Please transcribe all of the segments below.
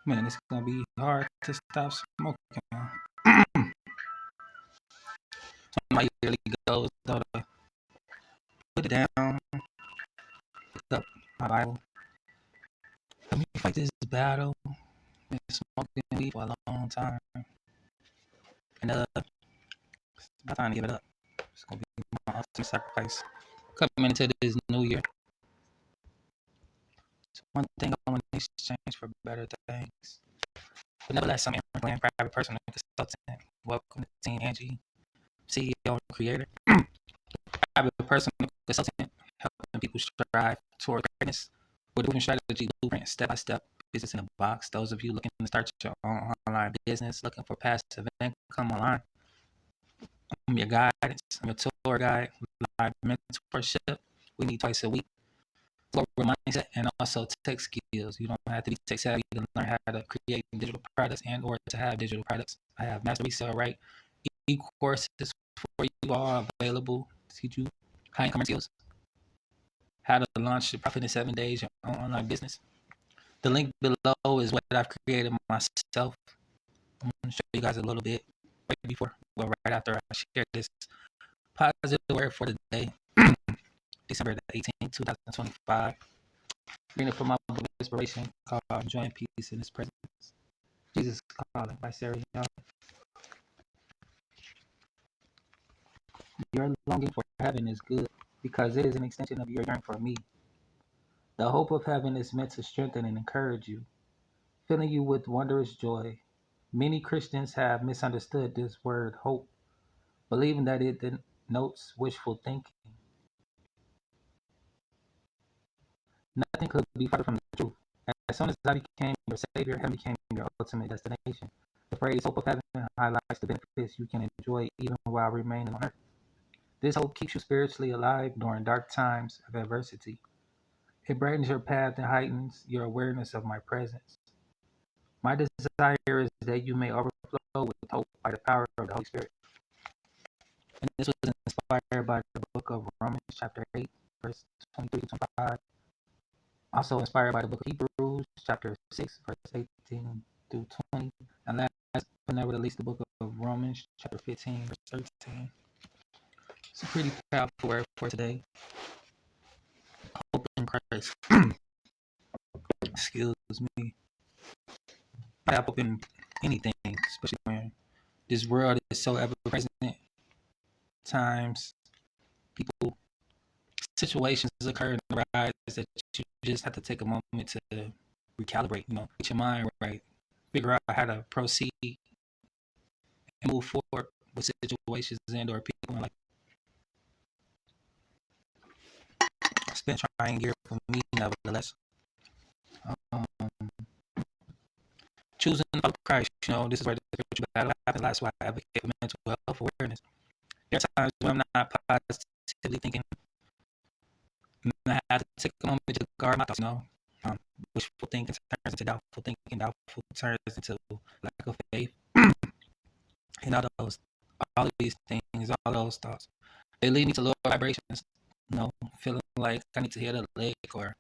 Man, it's gonna be hard to stop smoking. So my yearly goals though to put it down, pick up my Bible. Let me fight this battle. Been smoking weed for a long time. And it's about time to give it up. It's gonna be my ultimate sacrifice. Coming into this new year. So one thing I want to exchange for better things. But nevertheless, I'm a private personal consultant. Welcome to Team Angie, CEO and creator. Private personal consultant, helping people strive toward greatness with a proven strategy, blueprint, step by step, business in a box. Those of you looking to start your own online business, looking for passive income online, I'm your guidance. I'm your tour guide, live mentorship. We meet twice a week. Global mindset and also tech skills. You don't have to be tech savvy to learn how to create digital products and or to have digital products. I have Master Resale Right e-courses for you all available to teach you high income skills, how to launch your profit in 7 days, your own online business. The link below is what I've created myself. I'm going to show you guys a little bit right after I share this positive word for the day. December the 18th, 2025. Reading from my book of inspiration called Enjoying Peace in His Presence. Jesus Calling by Sarah Young. Your longing for heaven is good because it is an extension of your yearning for me. The hope of heaven is meant to strengthen and encourage you, filling you with wondrous joy. Many Christians have misunderstood this word hope, believing that it denotes wishful thinking. Nothing could be further from the truth. As soon as I became your Savior, heaven became your ultimate destination. The phrase hope of heaven highlights the benefits you can enjoy even while remaining on earth. This hope keeps you spiritually alive during dark times of adversity. It brightens your path and heightens your awareness of my presence. My desire is that you may overflow with hope by the power of the Holy Spirit. And this was inspired by the book of Romans, chapter 8, verse 23 to 25. Also inspired by the book of Hebrews, chapter 6, verse 18 through 20. And last but never least, the book of Romans, chapter 15, verse 13. It's a pretty powerful word for today. Hope in Christ. Excuse me. I have hope in anything, especially when this world is so ever present. Times, people, situations occur in the rise that you just have to take a moment to recalibrate, get your mind right, figure out how to proceed and move forward with situations and or people in life. It's been trying year for me, nevertheless. Choosing to follow Christ, this is where the spiritual battle happens. That's why I advocate for mental health awareness. There are times when I'm not positively thinking, and I have to take a moment to guard my thoughts, wishful thinking turns into doubtful thinking, doubtful turns into lack of faith. And all of these things, all those thoughts, they lead me to lower vibrations, feeling like I need to hit a leg or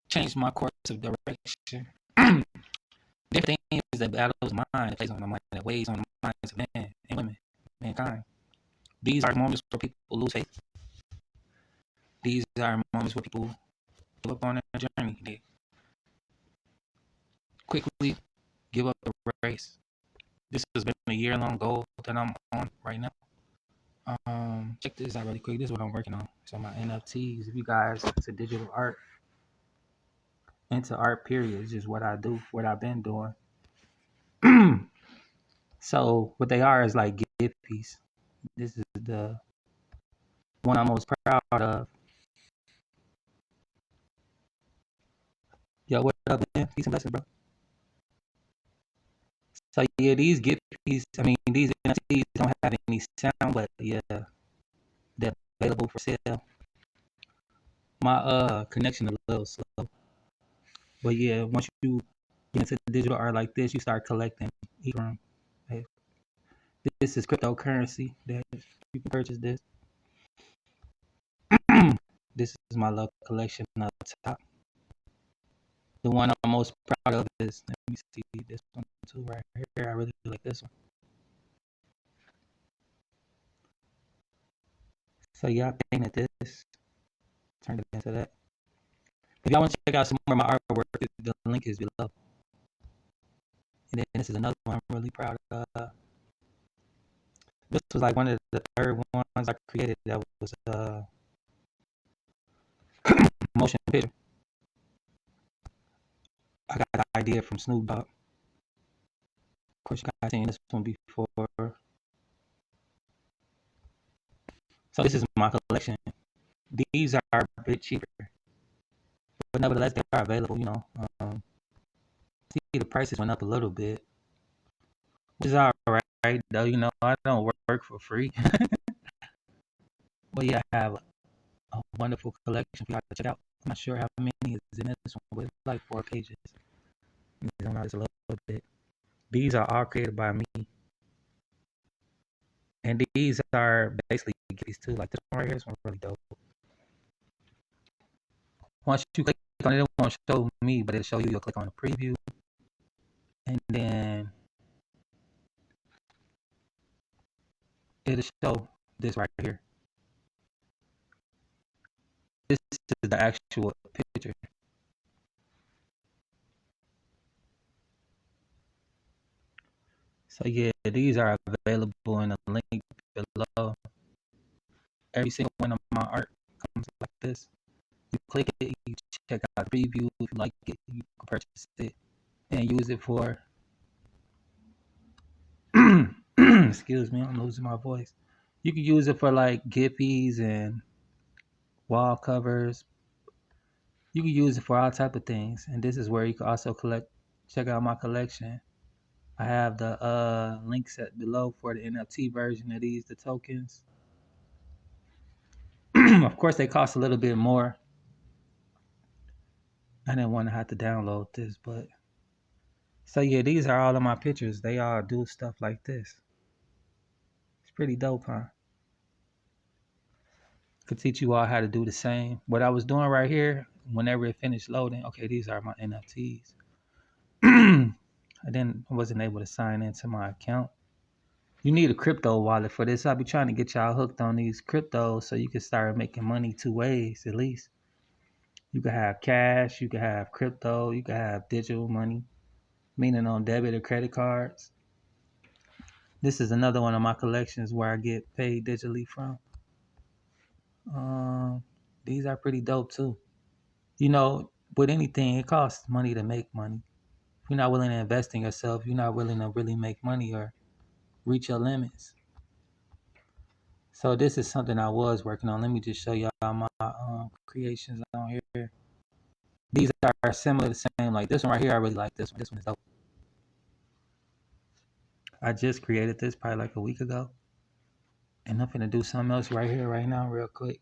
change my course of direction. The thing is that battles mind, it plays on the mind, it weighs on the minds of men and women, mankind. These are moments where people lose faith. These are moments where people give up on their journey. They quickly give up the race. This has been a year-long goal that I'm on right now. Check this out really quick. This is what I'm working on. So my NFTs, if you guys into digital art, into art period, is just what I do, what I've been doing. So what they are is like gift piece. This is the one I'm most proud of. Yo, what up, man? Peace and blessings, bro. So yeah, these gift pieces, these NFTs don't have any sound, but yeah, they're available for sale. My connection a little slow. But yeah, once you get into digital art like this, you start collecting Ethereum. This is cryptocurrency that you can purchase this. This is my love collection up top. The one I'm most proud of is, let me see this one too right here. I really like this one. So yeah, I painted this, turned it into that. If y'all want to check out some more of my artwork, the link is below. And then this is another one I'm really proud of. This was like one of the third ones I created that was motion picture. I got the idea from Snoop Dogg. Of course, you guys seen this one before. So this is my collection. These are a bit cheaper, but nevertheless, they are available. See the prices went up a little bit, which is all right though. I don't work for free, but yeah, I have a wonderful collection for y'all to check out. I'm not sure how many is in this one, but it's like 4 pages. Zoom out just a little bit. These are all created by me, and these are basically gifts too. Like this one right here, this one's really dope. Once you click on it, it won't show me, but it'll show you. You'll click on the preview, and then it'll show this right here. This is the actual picture. So yeah, these are available in the link below. Every single one of my art comes like this. You click it, you check out the preview. If you like it, you can purchase it and use it for excuse me, I'm losing my voice. You can use it for like Giphies and wall covers. You can use it for all type of things. And this is where you can also check out my collection. I have the link set below for the NFT version of the tokens. Of course, they cost a little bit more. I didn't want to have to download this, but so yeah, these are all of my pictures. They all do stuff like this. It's pretty dope, huh? Could teach you all how to do the same. What I was doing right here, whenever it finished loading, okay, these are my NFTs. I wasn't able to sign into my account. You need a crypto wallet for this. I'll be trying to get y'all hooked on these cryptos so you can start making money 2 ways at least. You can have cash, you can have crypto, you can have digital money, meaning on debit or credit cards. This is another one of my collections where I get paid digitally from. These are pretty dope too. With anything, it costs money to make money. If you're not willing to invest in yourself, you're not willing to really make money or reach your limits. So this is something I was working on. Let me just show y'all my creations on here. These are similar to the same. Like this one right here, I really like this one. This one is dope. I just created this probably like a week ago. And I'm finna do something else right here, right now, real quick.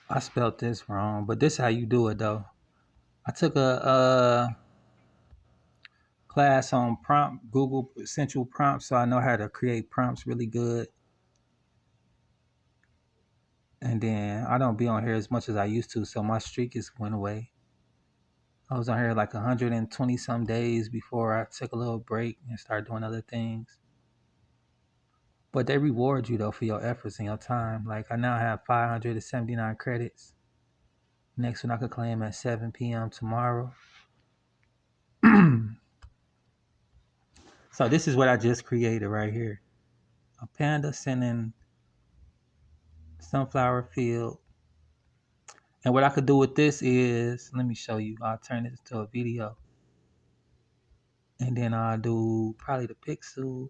I spelled this wrong, but this is how you do it though. I took a class on Google Central Prompts, so I know how to create prompts really good. And then I don't be on here as much as I used to, so my streak is went away. I was on here like 120 some days before I took a little break and started doing other things. But they reward you though for your efforts and your time. Like I now have 579 credits. Next one I could claim at 7 p.m. tomorrow. So this is what I just created right here. A panda sending sunflower field. And what I could do with this is, let me show you. I'll turn this to a video. And then I'll do probably the pixel.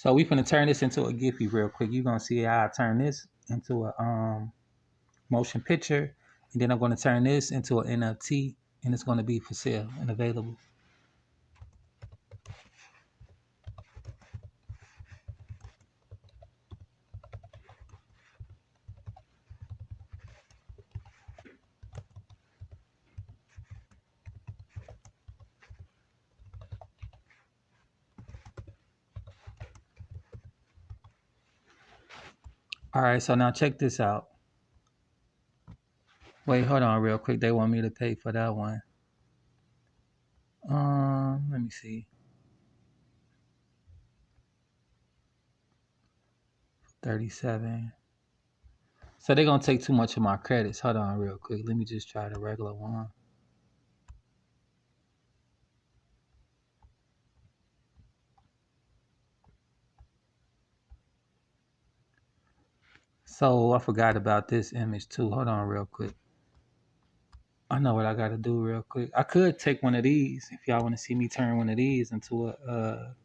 So we finna turn this into a Giphy real quick. You gonna see how I turn this into a motion picture, and then I'm gonna turn this into an NFT, and it's gonna be for sale and available. All right, so now check this out. Wait, hold on real quick. They want me to pay for that one. Let me see. 37. So they're gonna take too much of my credits. Hold on real quick. Let me just try the regular one. So I forgot about this image too. Hold on real quick. I know what I gotta do real quick. I could take one of these if y'all want to see me turn one of these into a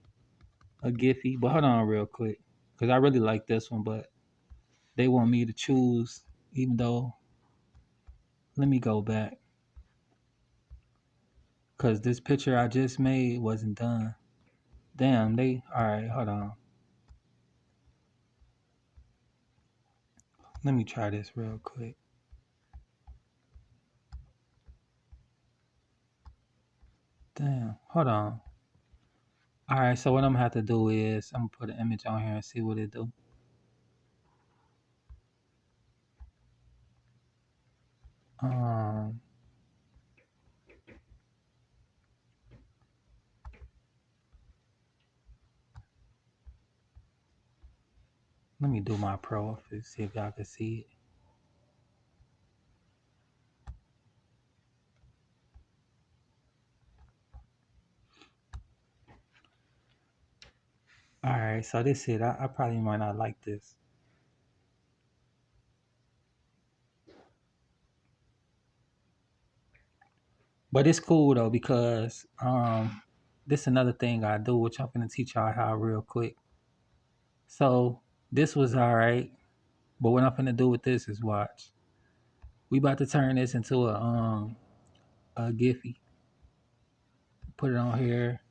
Giphy. But hold on real quick, because I really like this one, but they want me to choose, even though, let me go back, because this picture I just made wasn't done. Damn, all right, hold on. Let me try this real quick. Damn, hold on. All right, so what I'm gonna have to do is I'm gonna put an image on here and see what it do. Let me do my profile, see if y'all can see it. All right, so this it. I probably might not like this. But it's cool though, because this is another thing I do, which I'm gonna teach y'all how real quick. So this was all right, but what I'm gonna do with this is watch. We about to turn this into a Giphy. Put it on here,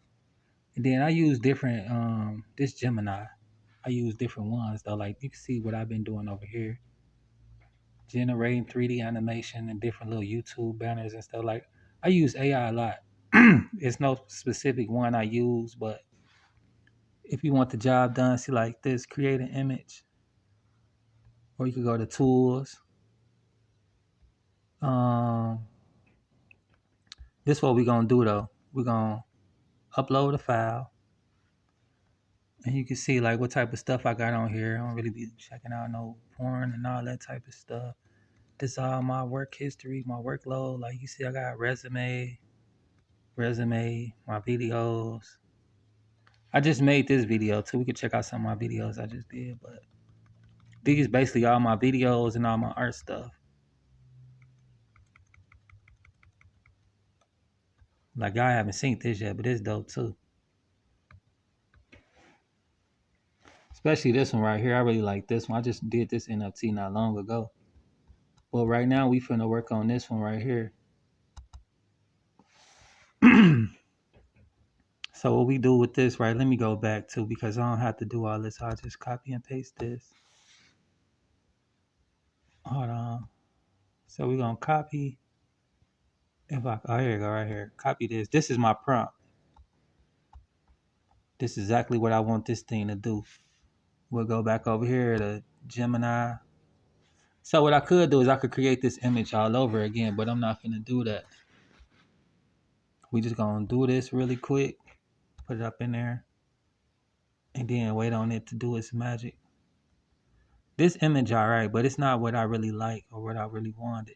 and then I use different this Gemini. I use different ones though. Like you can see what I've been doing over here, generating 3D animation and different little YouTube banners and stuff. Like I use AI a lot. It's no specific one I use, but if you want the job done, see like this, create an image, or you could go to tools. This is what we're gonna do though. We're gonna upload a file, and you can see like what type of stuff I got on here. I don't really be checking out no porn and all that type of stuff. This is all my work history, my workload. Like you see, I got resume, my videos. I just made this video too. We could check out some of my videos I just did, but these basically all my videos and all my art stuff. Like y'all haven't seen this yet, but it's dope too. Especially this one right here. I really like this one. I just did this NFT not long ago. But right now we finna work on this one right here. So what we do with this, right? Let me go back to, because I don't have to do all this. I'll just copy and paste this. Hold on. So we're gonna copy. Oh, here you go, right here. Copy this. This is my prompt. This is exactly what I want this thing to do. We'll go back over here to Gemini. So what I could do is I could create this image all over again, but I'm not gonna do that. We just gonna do this really quick. Put it up in there. And then wait on it to do its magic. This image all right, but it's not what I really like or what I really wanted.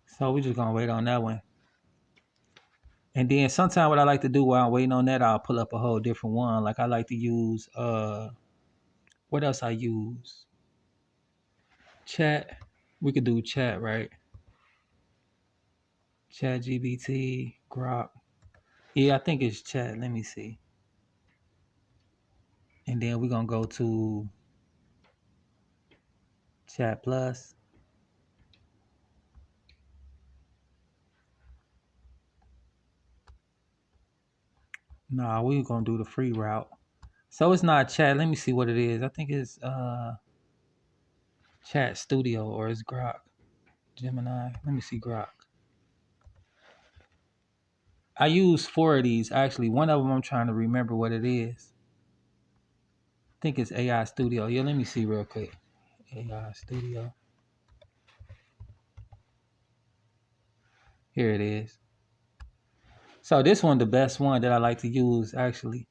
So we just gonna wait on that one. And then sometimes what I like to do while I'm waiting on that, I'll pull up a whole different one. Like I like to use what else I use? Chat. We could do chat, right? Chat GBT, Grok. Yeah, I think it's chat. Let me see. And then we're gonna go to Chat Plus. Nah, we're gonna do the free route. So it's not chat. Let me see what it is. I think it's Chat Studio or it's Grok. Gemini. Let me see Grok. I use 4 of these actually. One of them I'm trying to remember what it is. I think it's AI Studio. Yeah, let me see real quick. AI Studio. Here it is. So this one, the best one that I like to use actually.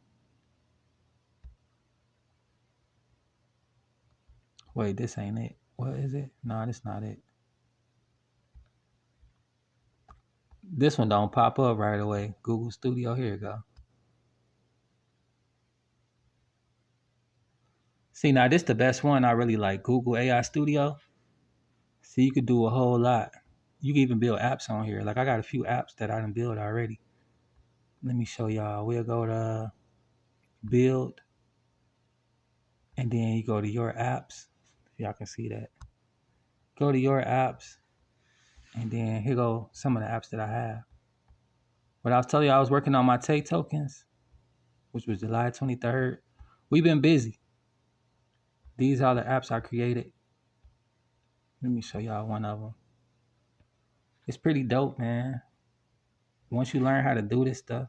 Wait, this ain't it. What is it? No, that's not it. This one don't pop up right away. Google Studio. Here you go. See, now this the best one I really like. Google AI Studio. See, you could do a whole lot. You can even build apps on here. Like I got a few apps that I done built already. Let me show y'all. We'll go to build. And then you go to your apps. If y'all can see that. Go to your apps. And then here go some of the apps that I have. But I was telling you I was working on my Tay tokens, which was July 23rd. We've been busy. These are the apps I created. Let me show y'all one of them. It's pretty dope, man. Once you learn how to do this stuff,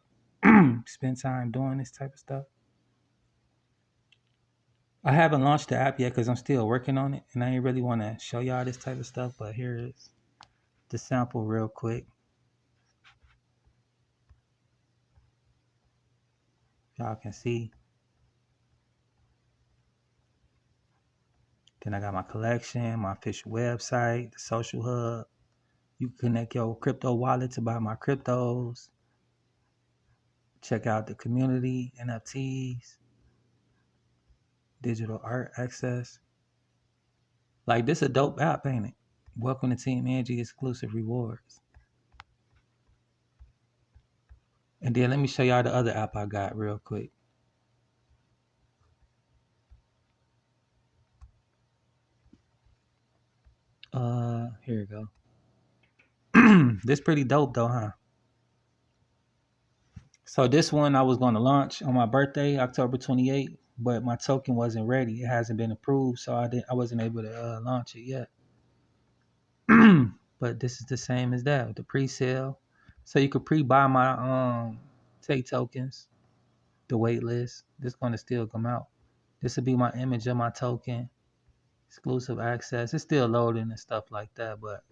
spend time doing this type of stuff. I haven't launched the app yet because I'm still working on it. And I ain't really want to show y'all this type of stuff. But here is the sample real quick. Y'all can see. Then I got my collection, my official website, the social hub. You can connect your crypto wallet to buy my cryptos. Check out the community, NFTs, digital art access. Like this a dope app, ain't it? Welcome to Team Angie exclusive rewards. And then let me show y'all the other app I got real quick. Here you go. This pretty dope though, huh? So this one I was going to launch on my birthday, October 28th, but my token wasn't ready. It hasn't been approved, so I wasn't able to launch it yet. But this is the same as that, the pre-sale. So you could pre-buy my Tay tokens, the wait list. This gonna still come out. This will be my image of my token, exclusive access. It's still loading and stuff like that, but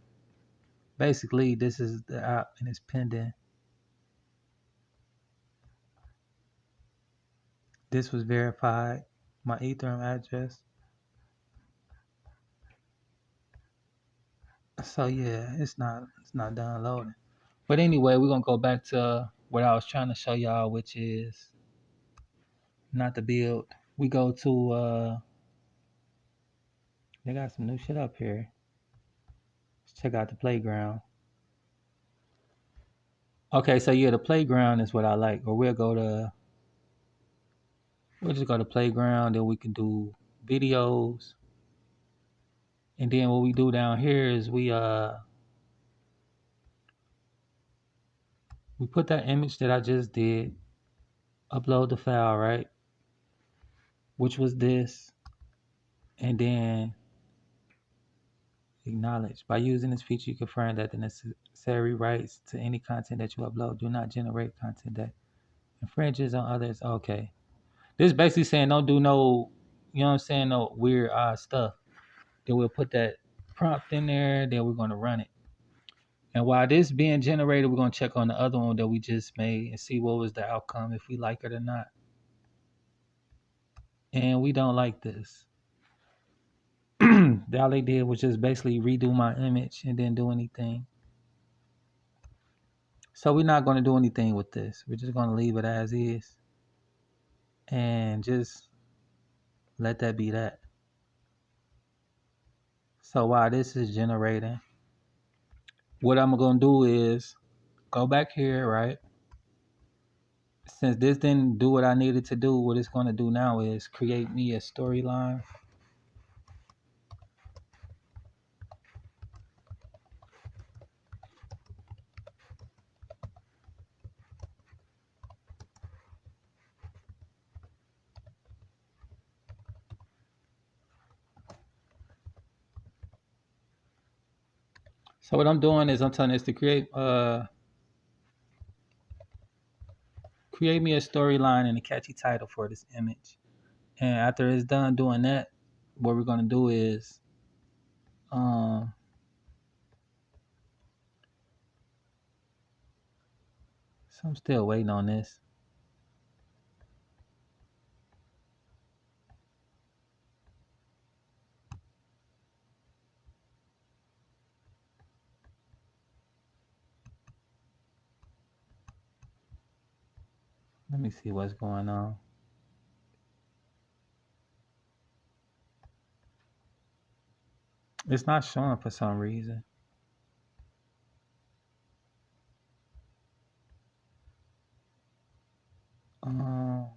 basically this is the app and it's pending. This was verified. My Ethereum address. So yeah, it's not done loading. But anyway, we're gonna go back to what I was trying to show y'all, which is not the build. We go to they got some new shit up here. Let's check out the playground. Okay, so yeah, the playground is what I like. Or we'll just go to playground, then we can do videos. And then what we do down here is we put that image that I just did, upload the file, right? Which was this. And then acknowledge. By using this feature, you confirm that the necessary rights to any content that you upload do not generate content that infringes on others. Okay. This is basically saying don't do no, you know what I'm saying, no weird stuff. Then we'll put that prompt in there, then we're going to run it. And while this being generated, we're going to check on the other one that we just made and see what was the outcome, if we like it or not. And we don't like this. All they did was just basically redo my image and didn't do anything. So we're not going to do anything with this. We're just going to leave it as is and just let that be that. So while this is generating, what I'm gonna do is go back here, right? Since this didn't do what I needed to do, what it's gonna do now is create me a storyline. So what I'm doing is I'm telling this to create me a storyline and a catchy title for this image. And after it's done doing that, what we're gonna do is um so I'm still waiting on this. Let me see what's going on. It's not showing for some reason. Um,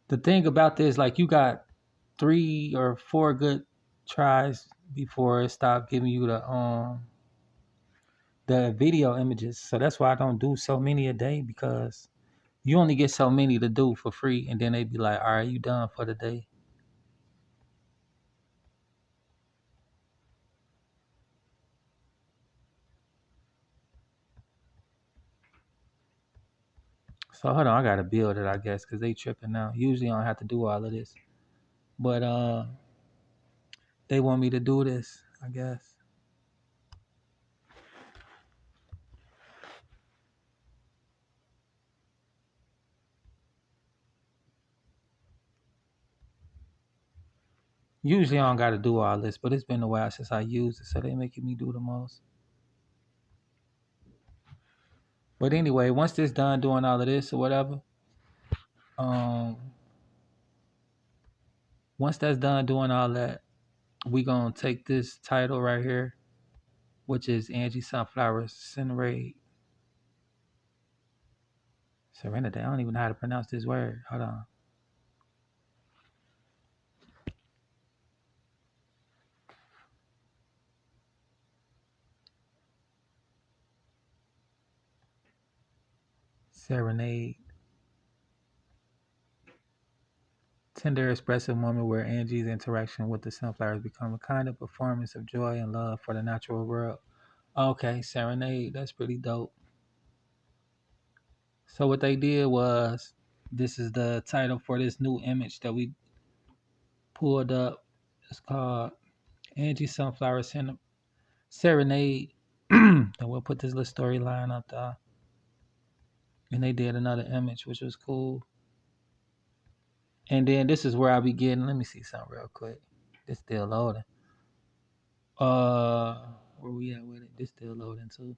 the thing about this, like you got 3 or 4 good tries before it stopped giving you the video images. So that's why I don't do so many a day, because you only get so many to do for free, and then they be like, all right, you done for the day. So hold on, I gotta build it, I guess, because they tripping now. Usually I don't have to do all of this. But they want me to do this, I guess. Usually I don't gotta do all this, but it's been a while since I used it, so they making me do the most. But anyway, once this done doing all of this or whatever, um, once that's done doing all that, we gonna take this title right here, which is Angie Sunflower Serenade. Serenade. I don't even know how to pronounce this word. Hold on. Serenade. Tender, expressive moment where Angie's interaction with the sunflowers become a kind of performance of joy and love for the natural world. Okay, Serenade. That's pretty dope. So what they did was, this is the title for this new image that we pulled up. It's called Angie Sunflower Serenade. And we'll put this little storyline up there. And they did another image, which was cool. And then this is where I be getting. Let me see something real quick. This still loading. Where we at with it? This still loading too.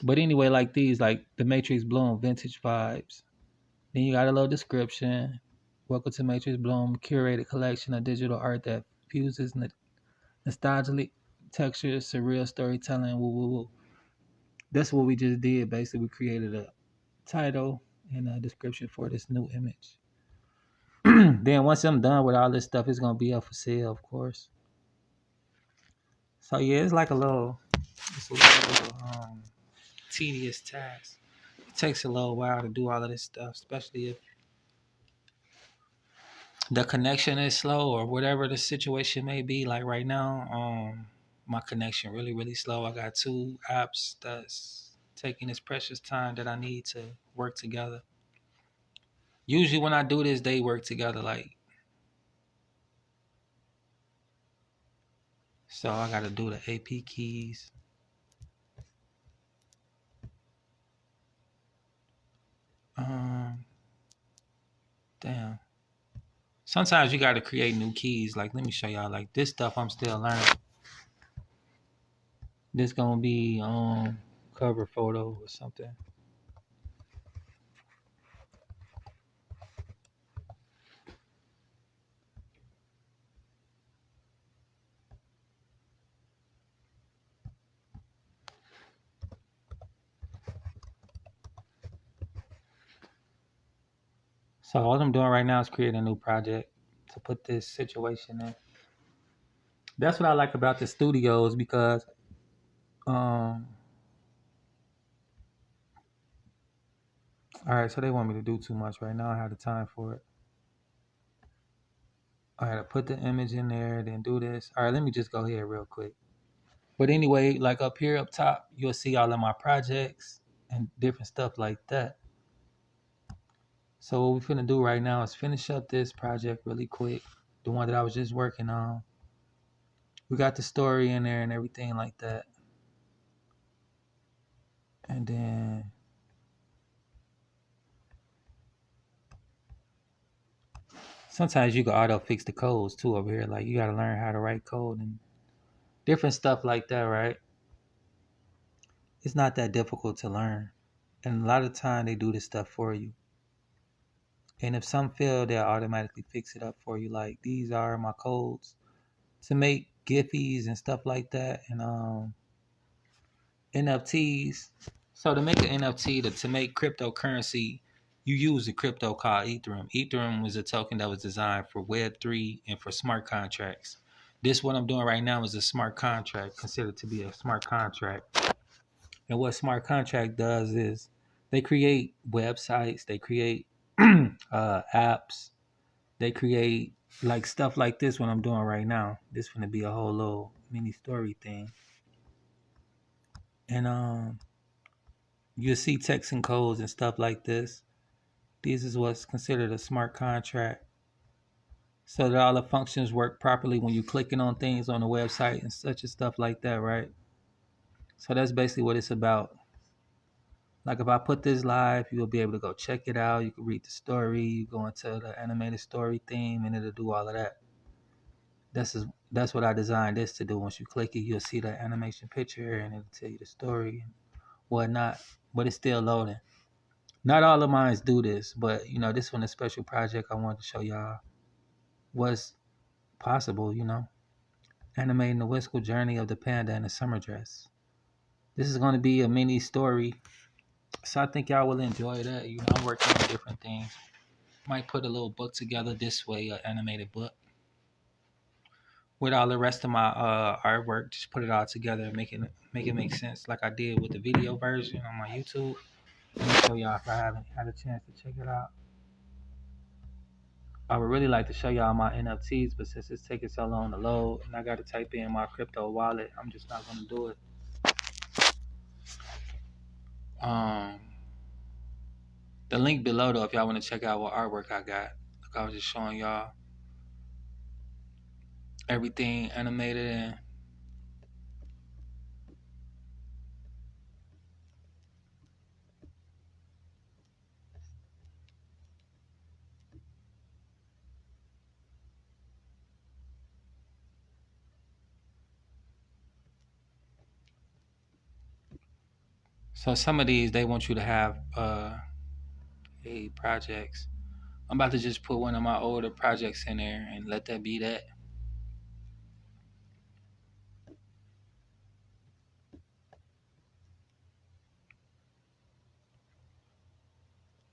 But anyway, like these, like the Matrix Bloom vintage vibes. Then you got a little description. Welcome to Matrix Bloom, curated collection of digital art that fuses nostalgic textures, surreal storytelling. Woo woo woo. That's what we just did. Basically, we created a title and a description for this new image. Then once I'm done with all this stuff, it's gonna be up for sale, of course. So yeah, it's a little tedious task. It takes a little while to do all of this stuff, especially if the connection is slow or whatever the situation may be. Like right now, my connection really slow. I got 2 apps that's taking this precious time that I need to work together. Usually when I do this, they work together. Like, so I got to do the AP keys. Um, damn. Sometimes you got to create new keys. Like, let me show y'all. Like this stuff, I'm still learning. This gonna be cover photo or something. So all I'm doing right now is create a new project to put this situation in. That's what I like about the studios because um all right, so they want me to do too much right now. I have the time for it. I had to put the image in there, then do this. All right, let me just go here real quick. But anyway, like up here up top, you'll see all of my projects and different stuff like that. So what we're gonna do right now is finish up this project really quick, the one that I was just working on. We got the story in there and everything like that. And then sometimes you can auto fix the codes too over here. Like you gotta learn how to write code and different stuff like that, right? It's not that difficult to learn. And a lot of the time they do this stuff for you. And if some fail, they'll automatically fix it up for you. Like these are my codes to make Giphies and stuff like that, and NFTs. So to make an NFT, to make cryptocurrency, you use a crypto called Ethereum. Ethereum was a token that was designed for Web3 and for smart contracts. This what I'm doing right now is a smart contract, considered to be a smart contract. And what smart contract does is they create websites, they create apps, they create like stuff like this. What I'm doing right now, this gonna be a whole little mini story thing, and you'll see text and codes and stuff like this. This is what's considered a smart contract, so that all the functions work properly when you're clicking on things on the website and such and stuff like that, right? So that's basically what it's about. Like if I put this live, you'll be able to go check it out. You can read the story. You go into the animated story theme, and it'll do all of that. That's what I designed this to do. Once you click it, you'll see the animation picture, and it'll tell you the story and whatnot. But it's still loading. Not all of mine do this, but this one is a special project. I wanted to show y'all what's possible. Animating the whimsical journey of the panda in a summer dress. This is going to be a mini story, so I think y'all will enjoy that. I'm working on different things. Might put a little book together this way, an animated book with all the rest of my artwork. Just put it all together and make it make sense, like I did with the video version on my YouTube. Let me show y'all if I haven't had a chance to check it out. I would really like to show y'all my NFTs, but since it's taking so long to load and I got to type in my crypto wallet, I'm just not going to do it. Um, the link below though, if y'all want to check out what artwork I got. Like I was just showing y'all everything animated and so some of these they want you to have projects. I'm about to just put one of my older projects in there and let that be that.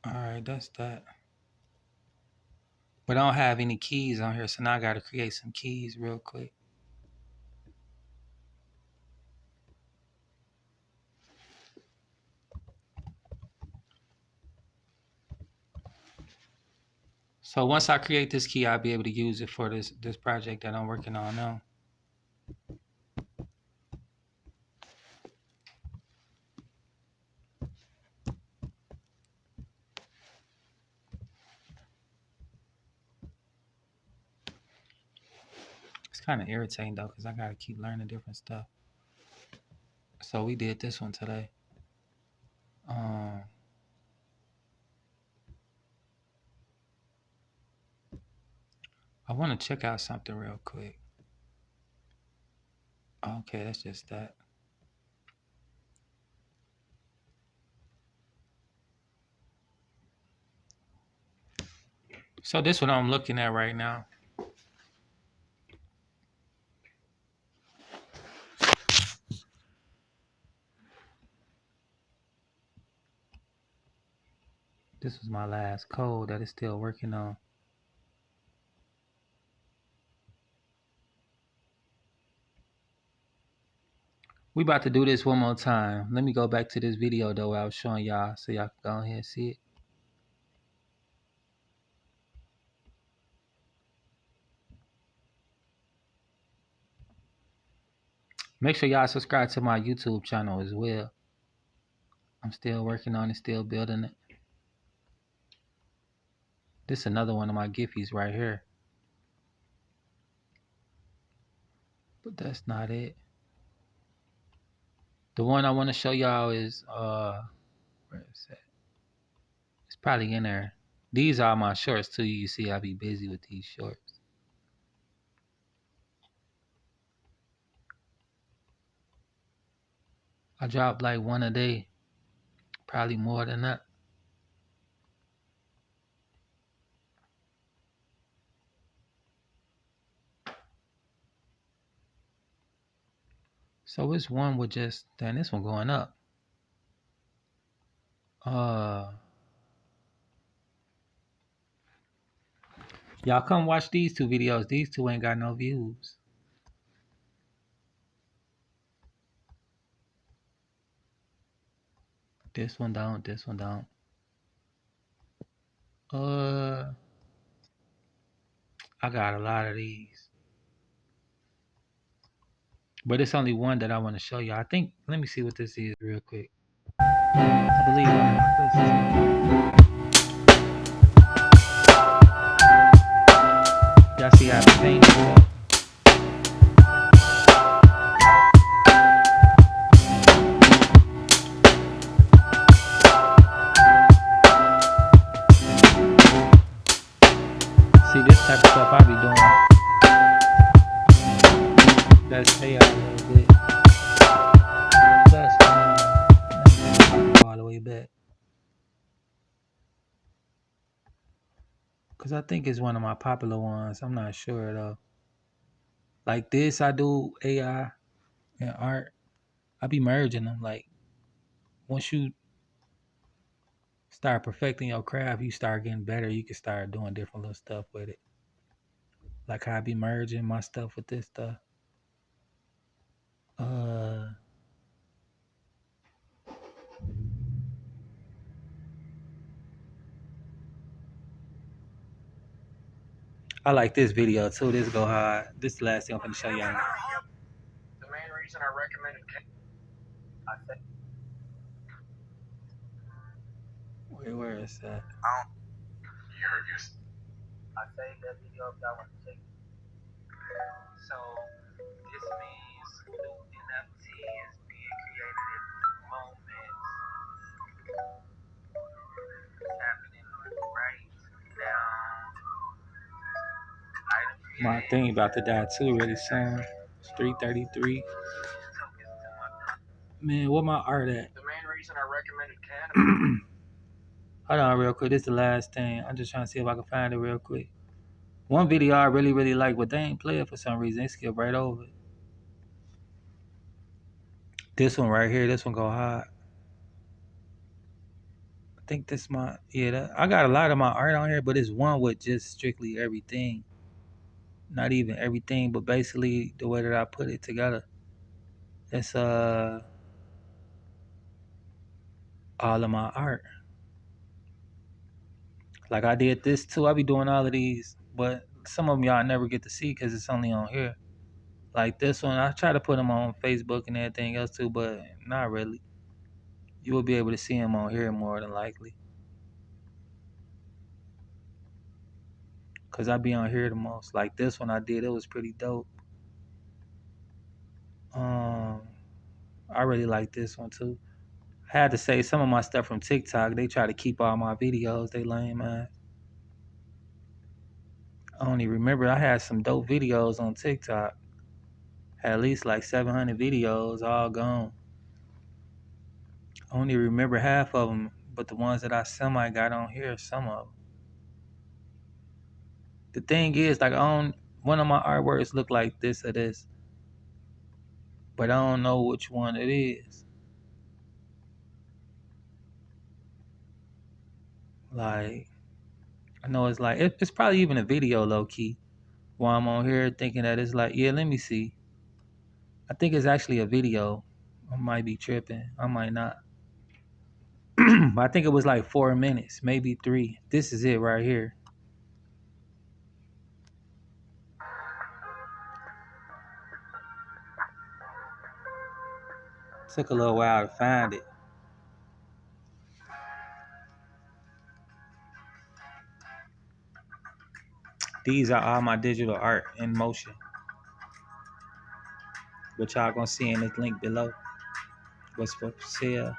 All right, that's that. But I don't have any keys on here, so now I got to create some keys real quick. So once I create this key, I'll be able to use it for this project that I'm working on now. It's kind of irritating though, because I got to keep learning different stuff. So we did this one today. Um, I want to check out something real quick. Okay, that's just that. So this one I'm looking at right now. This was my last code that is still working on. We about to do this one more time. Let me go back to this video though where I was showing y'all so y'all can go ahead and see it. Make sure y'all subscribe to my YouTube channel as well. I'm still working on it, still building it. This is another one of my Giphies right here. But that's not it. The one I want to show y'all is where is that? It's probably in there. These are my shorts too. You see I be busy with these shorts. I drop like one a day. Probably more than that. So it's one with just, damn, this one going up. Y'all come watch these two videos. These two ain't got no views. This one don't, this one don't. I got a lot of these. But it's only one that I want to show you. I think, let me see what this is real quick. I believe y'all see how I paint it. See, this type of stuff I be doing. That's AI a little bit. Plus, go all the way back. Because I think it's one of my popular ones. I'm not sure though. Like this, I do AI and art. I be merging them. Like, once you start perfecting your craft, you start getting better. You can start doing different little stuff with it. Like how I be merging my stuff with this stuff. I like this video too. This go hard. This is the last thing I'm gonna show y'all. The main reason I recommended where is that? I saved that video if y'all want to check it. So this means new NFT is being created at the moment. It's happening right now. My thing about to die too really soon. It's 3:33. Man, where my art at? The main reason I recommended cannabis. Hold on real quick. This is the last thing. I'm just trying to see if I can find it real quick. One video I really, really like, but they ain't play it for some reason. They skip right over it. This one right here. This one go hard. I think this my, I got a lot of my art on here, but it's one with just strictly everything. Not even everything, but basically the way that I put it together. It's all of my art. Like I did this too. I be doing all of these, but some of them y'all never get to see because it's only on here. Like this one, I try to put them on Facebook and everything else too, but not really. You will be able to see them on here more than likely. Cause I be on here the most. Like this one I did, it was pretty dope. I really like this one too. I had to say some of my stuff from TikTok, they try to keep all my videos. They lame, man. I only remember I had some dope videos on TikTok. Had at least like 700 videos, all gone. I only remember half of them, but the ones that I semi got on here, some of them. The thing is, like, one of my artworks look like this or this, but I don't know which one it is. Like, I know it's like, it's probably even a video low key. While I'm on here thinking that it's like, yeah, let me see. I think it's actually a video. I might be tripping. I might not. But I think it was like 4 minutes, maybe 3. This is it right here. Took a little while to find it. These are all my digital art in motion, which y'all gonna see in this link below. What's for sale?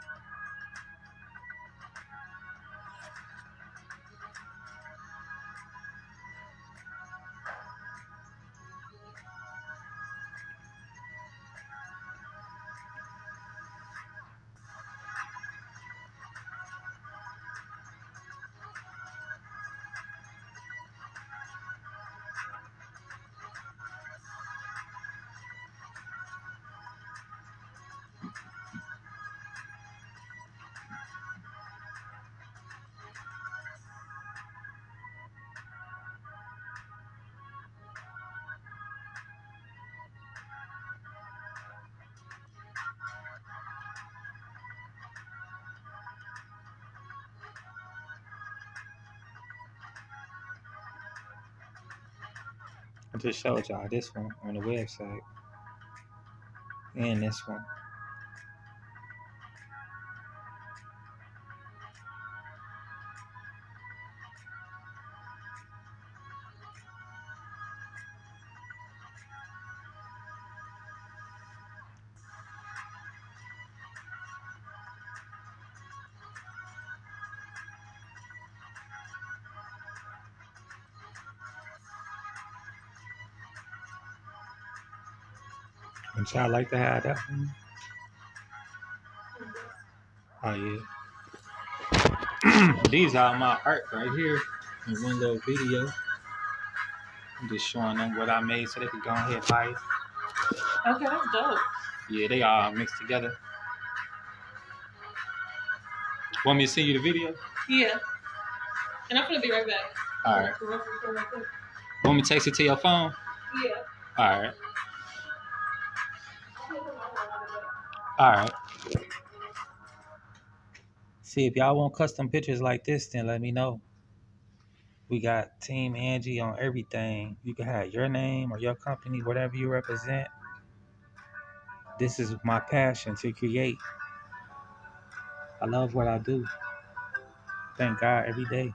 I just showed y'all this one on the website and this one. Would y'all like to have that one? Oh yeah. These are my art right here in one little video. I'm just showing them what I made so they can go ahead and buy it. Okay, that's dope. Yeah, they all mixed together. Want me to send you the video? Yeah. And I'm gonna be right back. All right. Want me to text it to your phone? Yeah. All right. All right. See, if y'all want custom pictures like this, then let me know. We got Team Angie on everything. You can have your name or your company, whatever you represent. This is my passion to create. I love what I do. Thank God every day.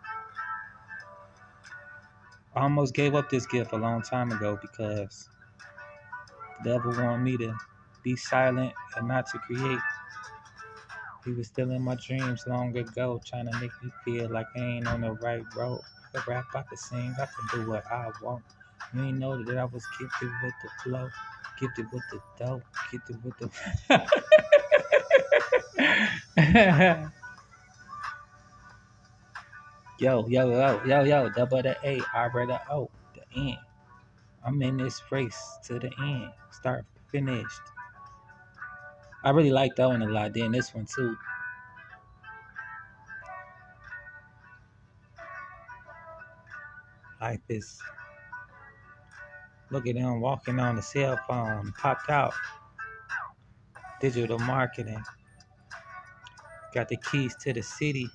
I almost gave up this gift a long time ago because the devil wanted me to be silent and not to create. He was still in my dreams long ago, trying to make me feel like I ain't on the right road. I can rap, I can sing, I can do what I want. You ain't know that I was gifted with the flow, gifted with the dope, gifted with the... Yo, double the A, I read the O, the N. I'm in this race to the end, start finished. I really like that one a lot, then this one too. Like this. Look at them walking on the cell phone, popped out. Digital marketing. Got the keys to the city.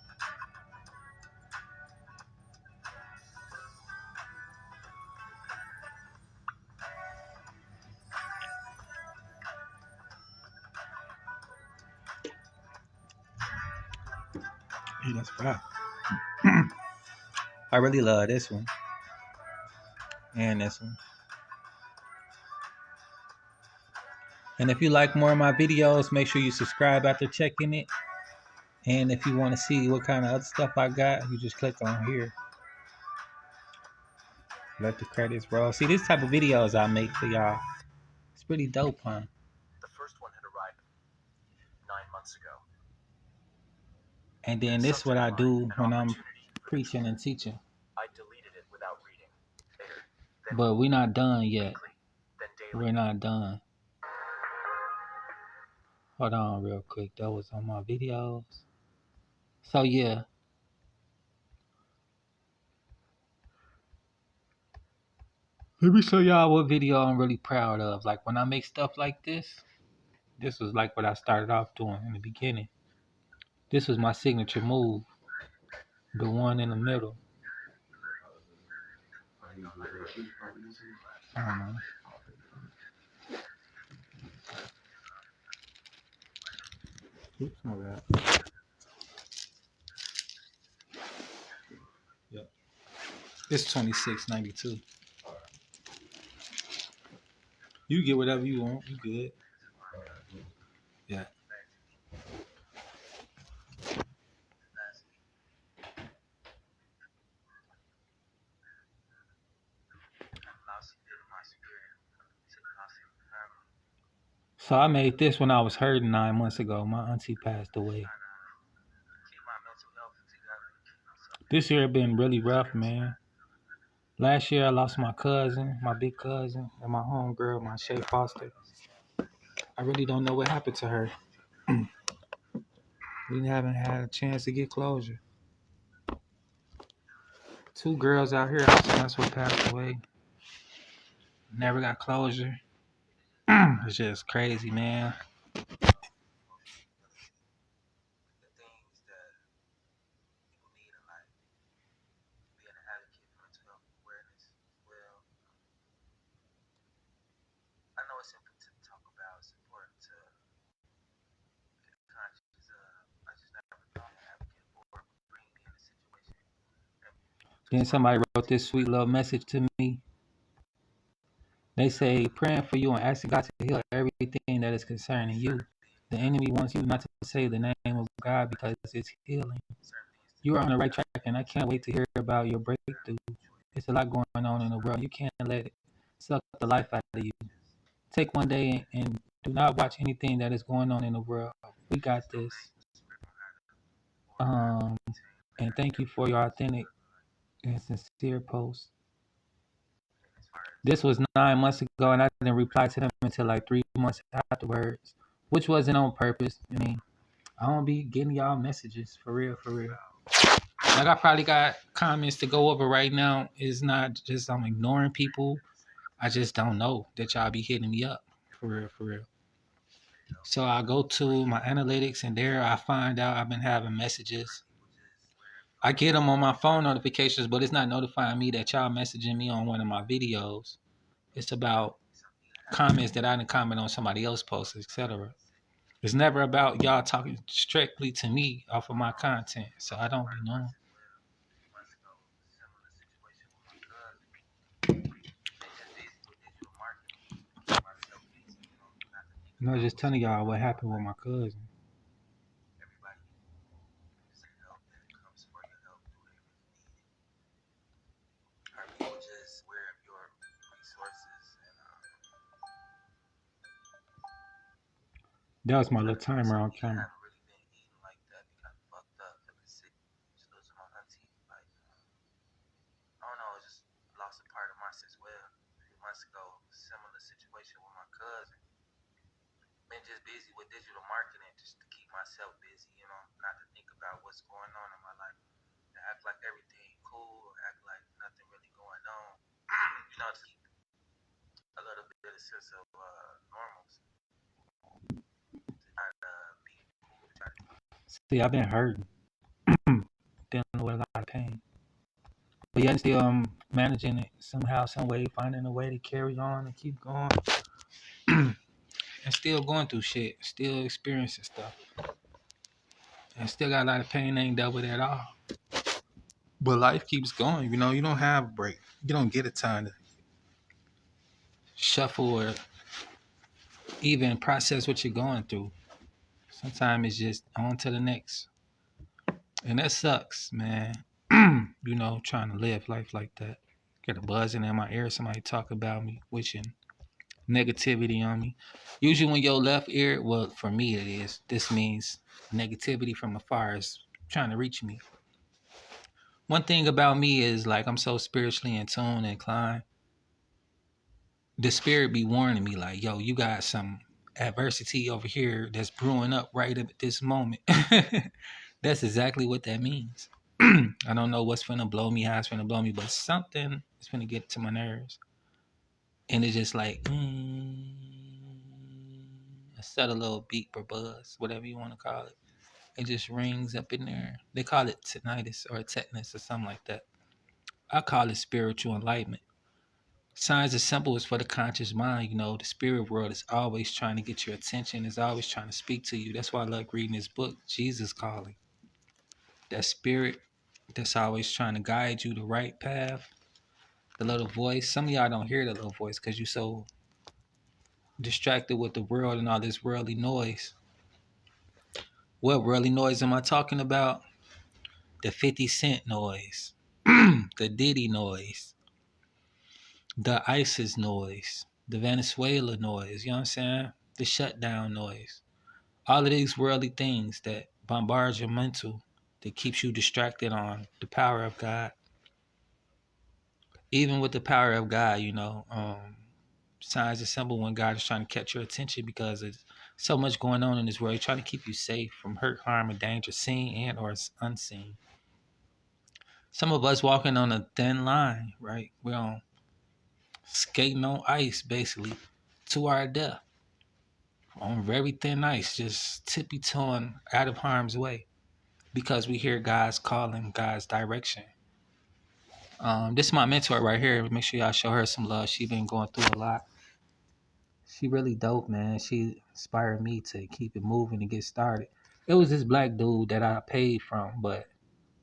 Yeah, that's right. I really love this one. And this one. And if you like more of my videos, make sure you subscribe after checking it. And if you want to see what kind of other stuff I got, you just click on here. Let the credits roll. See, this type of videos I make for y'all. It's pretty dope, huh? The first one had arrived 9 months ago. And then this is what I do when I'm preaching and teaching. I deleted it without reading. Later. But we're not done yet. Then daily. We're not done. Hold on real quick. That was on my videos. So yeah. Let me show y'all what video I'm really proud of. Like when I make stuff like this was like what I started off doing in the beginning. This was my signature move. The one in the middle. I don't know. Oops, my bad. Yep. It's 26.92. You get whatever you want. You good. Yeah. So I made this when I was hurting 9 months ago. My auntie passed away. This year been really rough, man. Last year I lost my cousin, my big cousin, and my homegirl, my Shay Foster. I really don't know what happened to her. We haven't had a chance to get closure. 2 girls out here, that's what passed away. Never got closure. It's just crazy, man. Then somebody wrote this sweet little message to me. They say, praying for you and asking God to heal everything that is concerning you. The enemy wants you not to say the name of God because it's healing. You are on the right track, and I can't wait to hear about your breakthrough. There's a lot going on in the world. You can't let it suck the life out of you. Take one day and do not watch anything that is going on in the world. We got this. And thank you for your authentic and sincere post. This was 9 months ago, and I didn't reply to them until like 3 months afterwards, which wasn't on purpose. I mean, I don't be getting y'all messages for real, for real. Like I probably got comments to go over right now. It's not just I'm ignoring people. I just don't know that y'all be hitting me up for real, for real. So I go to my analytics, and there I find out I've been having messages. I get them on my phone notifications, but it's not notifying me that y'all messaging me on one of my videos. It's about comments that I didn't comment on somebody else's post, etc. It's never about y'all talking strictly to me off of my content, so I don't be knowing. No, just telling y'all what happened with my cousin. That was my little timer on camera. See, I've been hurting, dealing with a lot of pain, but yet still managing it somehow, some way, finding a way to carry on and keep going, and still going through shit, still experiencing stuff, and still got a lot of pain. Ain't dealt with it at all. But life keeps going. You know, you don't have a break. You don't get a time to shuffle or even process what you're going through. Sometimes it's just on to the next. And that sucks, man. You know, trying to live life like that. Get a buzzing in my ear. Somebody talk about me, wishing negativity on me. Usually, when your left ear, well, for me it is. This means negativity from afar is trying to reach me. One thing about me is like I'm so spiritually in tune and inclined. The spirit be warning me like, yo, you got some adversity over here that's brewing up right at this moment. That's exactly what that means. I don't know what's finna blow me, how it's finna blow me, but something is finna get to my nerves. And it's just like, a subtle little beep or buzz, whatever you want to call it. It just rings up in there. They call it tinnitus or tetanus or something like that. I call it spiritual enlightenment. Signs are simple is for the conscious mind. You know, the spirit world is always trying to get your attention, is always trying to speak to you. That's why I love reading this book, Jesus Calling. That spirit that's always trying to guide you the right path. The little voice. Some of y'all don't hear the little voice because you're so distracted with the world and all this worldly noise. What worldly noise am I talking about? The 50 Cent noise, the Diddy noise, the ISIS noise, the Venezuela noise, you know what I'm saying? The shutdown noise. All of these worldly things that bombard your mental, that keeps you distracted on the power of God. Even with the power of God, you know, signs are simple when God is trying to catch your attention because there's so much going on in this world. He's trying to keep you safe from hurt, harm, and danger, seen and or unseen. Some of us walking on a thin line, right? We're on skating on ice, basically, to our death. On very thin ice, just tippy-toeing out of harm's way because we hear God's calling, God's direction. This is my mentor right here. Make sure y'all show her some love. She's been going through a lot. She really dope, man. She inspired me to keep it moving and get started. It was this black dude that I paid from, but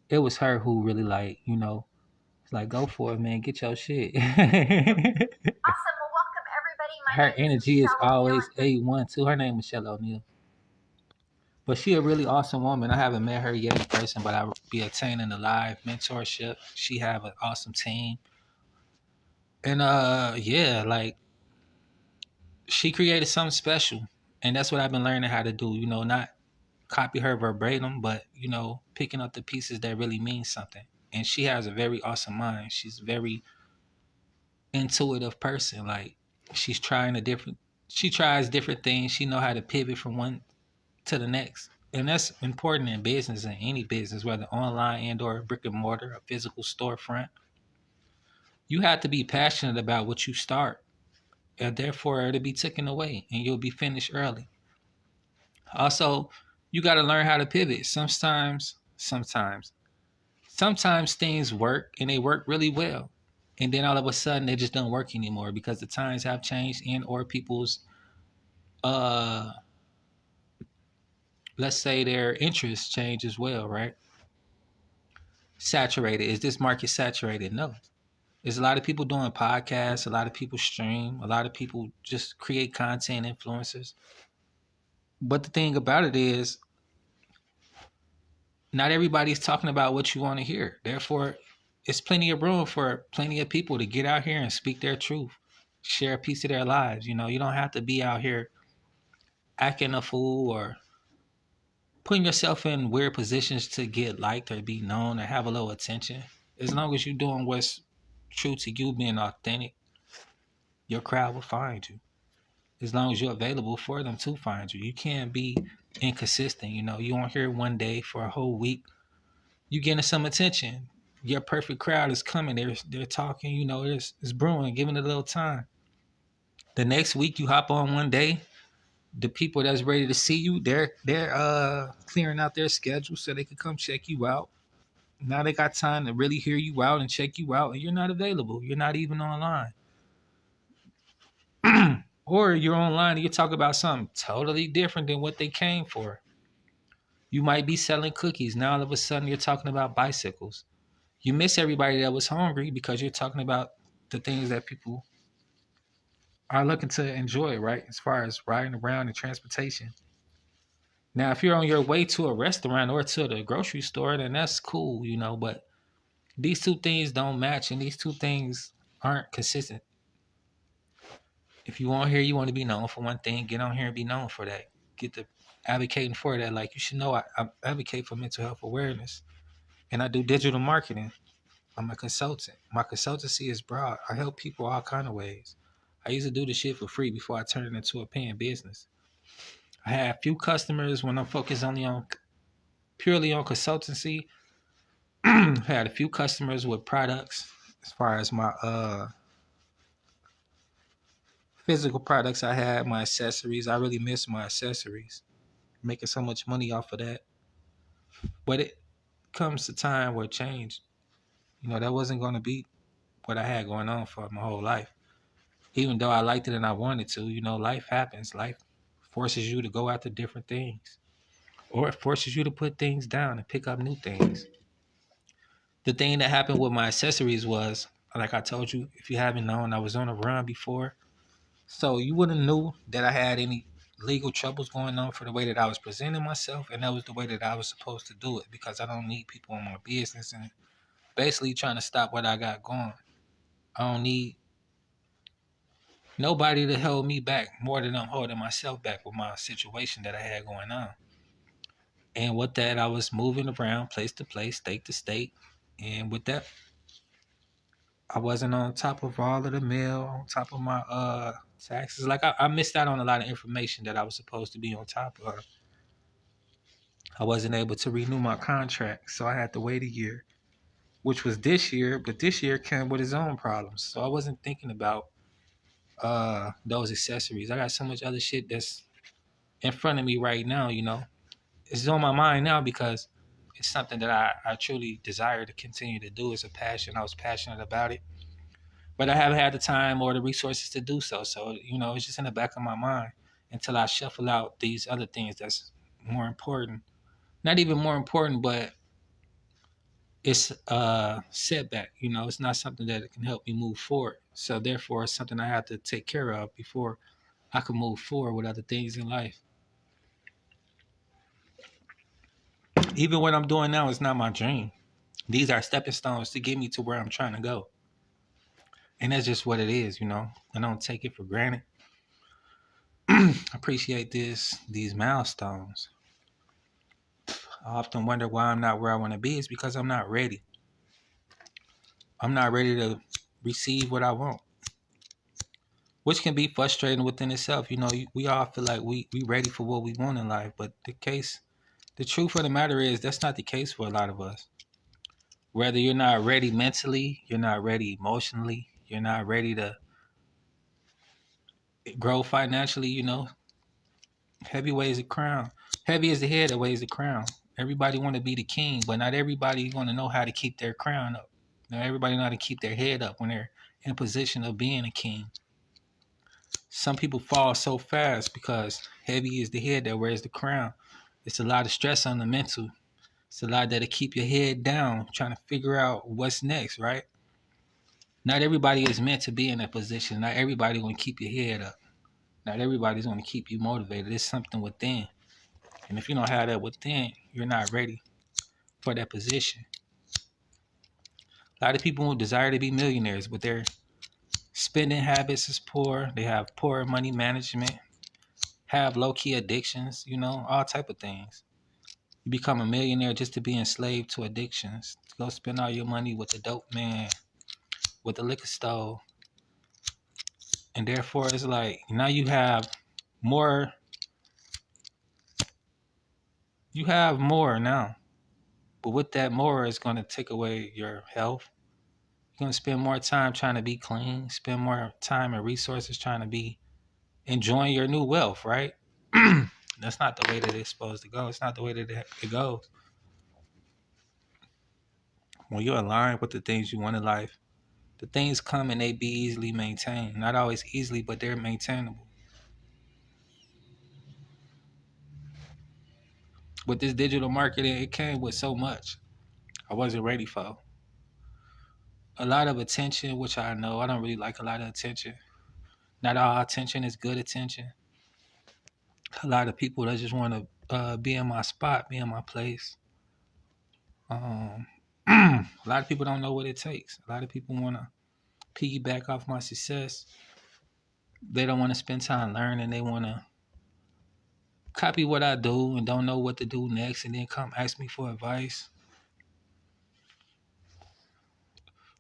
it was her who really like, you know, like go for it, man. Get your shit. Awesome. Well, welcome everybody. Her energy is always A1 too. Her name is Michelle O'Neal. But she a really awesome woman. I haven't met her yet in person, but I'll be attaining a live mentorship. She have an awesome team. And yeah, like she created something special. And that's what I've been learning how to do, you know, not copy her verbatim, but you know, picking up the pieces that really mean something. And she has a very awesome mind. She's a very intuitive person. Like she tries different things. She know how to pivot from one to the next. And that's important in business, in any business, whether online and or brick and mortar, a physical storefront. You have to be passionate about what you start. And therefore it'll be taken away and you'll be finished early. Also, you got to learn how to pivot. Sometimes things work and they work really well. And then all of a sudden they just don't work anymore because the times have changed and or people's let's say their interests change as well, right? Saturated. Is this market saturated? No. There's a lot of people doing podcasts, a lot of people stream, a lot of people just create content influencers. But the thing about it is not everybody's talking about what you want to hear. Therefore, it's plenty of room for plenty of people to get out here and speak their truth, share a piece of their lives. You know, you don't have to be out here acting a fool or putting yourself in weird positions to get liked or be known or have a little attention. As long as you're doing what's true to you, being authentic, your crowd will find you. As long as you're available for them to find you. You can't be inconsistent. You know, you won't hear one day for a whole week. You getting some attention. Your perfect crowd is coming. They're talking, you know, it's brewing, giving it a little time. The next week you hop on one day, the people that's ready to see you, they're clearing out their schedule so they can come check you out. Now they got time to really hear you out and check you out, and you're not available. You're not even online. Or you're online and you talk about something totally different than what they came for. You might be selling cookies. Now all of a sudden you're talking about bicycles. You miss everybody that was hungry because you're talking about the things that people are looking to enjoy, right? As far as riding around and transportation. Now, if you're on your way to a restaurant or to the grocery store, then that's cool, you know, but These two things don't match, and these two things aren't consistent. If you want here, you want to be known for one thing, get on here and be known for that. Get to advocating for that. Like, you should know I advocate for mental health awareness, and I do digital marketing. I'm a consultant. My consultancy is broad. I help people all kind of ways. I used to do the shit for free before I turned it into a paying business. I had a few customers when I'm focused only on purely on consultancy. I had a few customers with products as far as my physical products. I had my accessories. I really miss my accessories. Making so much money off of that. But it comes to time where it changed. That wasn't going to be what I had going on for my whole life. Even though I liked it and I wanted to, life happens. Life forces you to go after different things. Or it forces you to put things down and pick up new things. The thing that happened with my accessories was, like I told you, if you haven't known, I was on a run before. So you wouldn't knew that I had any legal troubles going on for the way that I was presenting myself, and that was the way that I was supposed to do it, because I don't need people in my business and basically trying to stop what I got going. I don't need nobody to hold me back more than I'm holding myself back with my situation that I had going on. And with that, I was moving around place to place, state to state. And with that, I wasn't on top of all of the mail, on top of my taxes. Like, I missed out on a lot of information that I was supposed to be on top of. I wasn't able to renew my contract, so I had to wait a year, which was this year, but this year came with its own problems. So I wasn't thinking about those accessories. I got so much other shit that's in front of me right now. It's on my mind now because it's something that I truly desire to continue to do. It's a passion. I was passionate about it. But I haven't had the time or the resources to do so. So, it's just in the back of my mind until I shuffle out these other things that's more important. Not even more important, but it's a setback. It's not something that can help me move forward. So therefore, it's something I have to take care of before I can move forward with other things in life. Even what I'm doing now is not my dream. These are stepping stones to get me to where I'm trying to go. And that's just what it is. I don't take it for granted. I appreciate these milestones. I often wonder why I'm not where I want to be. It's because I'm not ready. I'm not ready to receive what I want, which can be frustrating within itself. We all feel like we ready for what we want in life, but the truth of the matter is that's not the case for a lot of us. Whether you're not ready mentally, you're not ready emotionally, you're not ready to grow financially. Heavy weighs the crown. Heavy is the head that weighs the crown. Everybody want to be the king, but not everybody want to know how to keep their crown up. Not everybody know how to keep their head up when they're in a position of being a king. Some people fall so fast because heavy is the head that wears the crown. It's a lot of stress on the mental. It's a lot that'll keep your head down, trying to figure out what's next, right? Not everybody is meant to be in that position. Not everybody going to keep your head up. Not everybody's going to keep you motivated. It's something within. And if you don't have that within, you're not ready for that position. A lot of people desire to be millionaires, but their spending habits is poor. They have poor money management, have low-key addictions, all type of things. You become a millionaire just to be enslaved to addictions. To go spend all your money with the dope man, with the liquor store. And therefore, it's like, now you have more. You have more now. But with that more, it's going to take away your health. You're going to spend more time trying to be clean, spend more time and resources trying to be enjoying your new wealth, right? That's not the way that it's supposed to go. It's not the way that it goes. When you're aligned with the things you want in life, the things come and they be easily maintained. Not always easily, but they're maintainable. With this digital marketing, it came with so much I wasn't ready for. A lot of attention, which I know I don't really like a lot of attention. Not all attention is good attention. A lot of people that just want to be in my spot, be in my place. A lot of people don't know what it takes. A lot of people want to piggyback off my success. They don't want to spend time learning. They want to copy what I do and don't know what to do next and then come ask me for advice.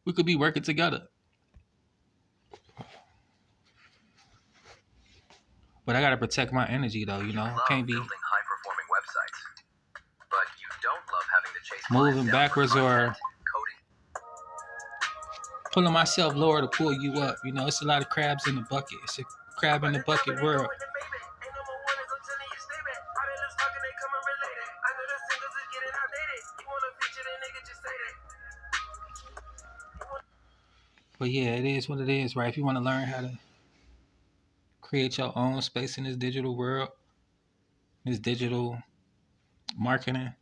We could be working together. But I got to protect my energy, though, you know. Love Can't be building high-performing websites, but you don't love having to chase moving clients down for backwards or content, coding. pulling myself lower to pull you up. You know, it's a lot of crabs in the bucket. It's a crab in the bucket world. But yeah, it is what it is, right? If you want to learn how to create your own space in this digital world, this digital marketing,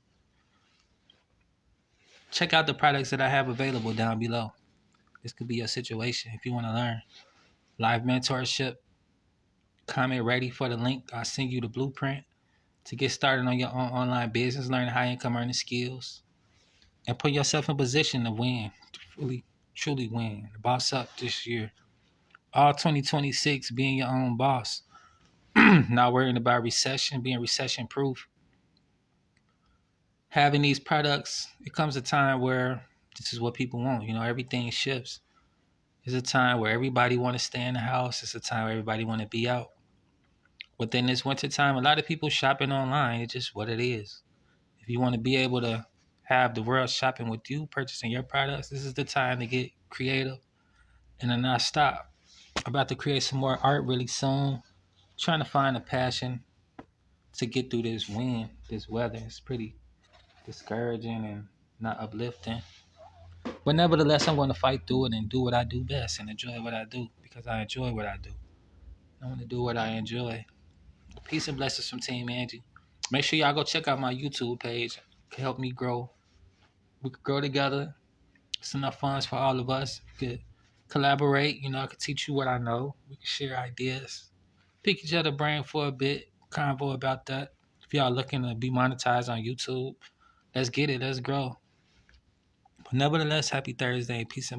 check out the products that I have available down below. This could be your situation if you want to learn. Live mentorship. Comment ready for the link. I'll send you the blueprint to get started on your own online business, learn high income earning skills, and put yourself in position to win, to really, truly win. Boss up this year. All 2026, being your own boss. Not worrying about recession, being recession proof. Having these products, it comes a time where this is what people want. You know, everything shifts. It's a time where everybody want to stay in the house. It's a time where everybody want to be out. Within this winter time, a lot of people shopping online. It's just what it is. If you want to be able to have the world shopping with you, purchasing your products, this is the time to get creative and to not stop. I'm about to create some more art really soon. Trying to find a passion to get through this wind, this weather. It's pretty discouraging and not uplifting. But nevertheless, I'm going to fight through it and do what I do best and enjoy what I do because I enjoy what I do. I want to do what I enjoy. Peace and blessings from Team Angie. Make sure y'all go check out my YouTube page. It can help me grow. We could grow together. It's enough funds for all of us. We could collaborate. You know, I could teach you what I know. We could share ideas. Pick each other brain for a bit. Convo about that. If y'all looking to be monetized on YouTube, let's get it. Let's grow. But nevertheless, happy Thursday. Peace and